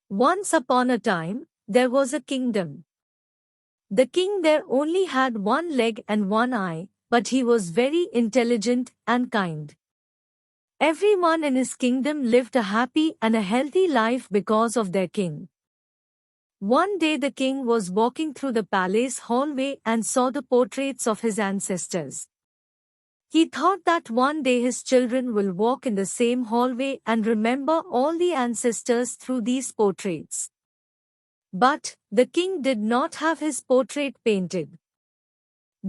Once upon a time, there was a kingdom. The king there only had one leg and one eye, but he was very intelligent and kind. Everyone in his kingdom lived a happy and a healthy life because of their king. One day the king was walking through the palace hallway and saw the portraits of his ancestors. He thought that one day his children will walk in the same hallway and remember all the ancestors through these portraits. But the king did not have his portrait painted.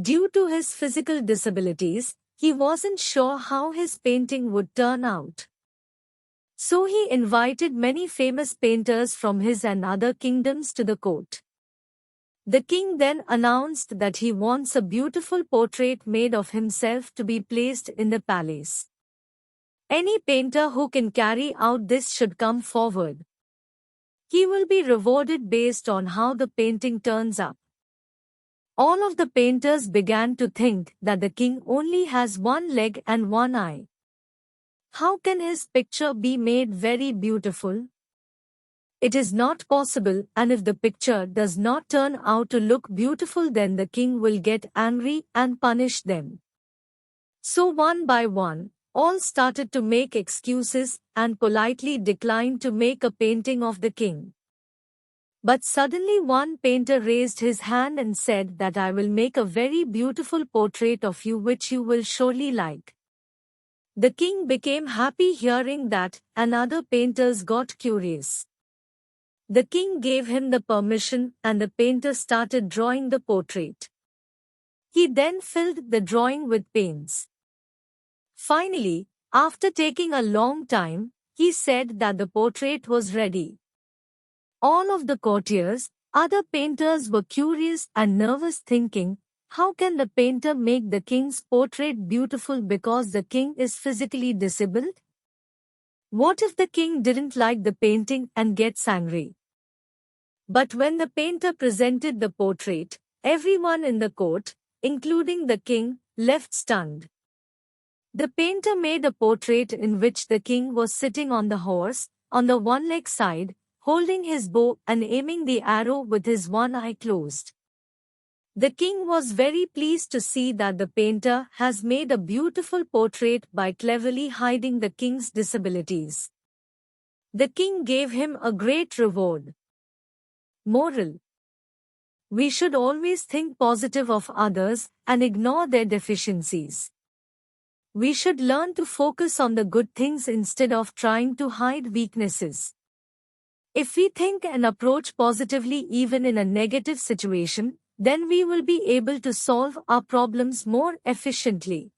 Due to his physical disabilities, he wasn't sure how his painting would turn out. So he invited many famous painters from his and other kingdoms to the court. The king then announced that he wants a beautiful portrait made of himself to be placed in the palace. Any painter who can carry out this should come forward. He will be rewarded based on how the painting turns up. All of the painters began to think that the king only has one leg and one eye. How can his picture be made very beautiful? It is not possible, and if the picture does not turn out to look beautiful, then the king will get angry and punish them. So one by one, all started to make excuses and politely declined to make a painting of the king. But suddenly one painter raised his hand and said that I will make a very beautiful portrait of you which you will surely like. The king became happy hearing that, and other painters got curious. The king gave him the permission and the painter started drawing the portrait. He then filled the drawing with paints. Finally, after taking a long time, he said that the portrait was ready. All of the courtiers, other painters were curious and nervous, thinking, how can the painter make the king's portrait beautiful because the king is physically disabled? What if the king didn't like the painting and gets angry? But when the painter presented the portrait, everyone in the court, including the king, left stunned. The painter made a portrait in which the king was sitting on the horse, on the one-leg side, holding his bow and aiming the arrow with his one eye closed. The king was very pleased to see that the painter has made a beautiful portrait by cleverly hiding the king's disabilities. The king gave him a great reward. Moral: we should always think positive of others and ignore their deficiencies. We should learn to focus on the good things instead of trying to hide weaknesses. If we think and approach positively even in a negative situation, then we will be able to solve our problems more efficiently.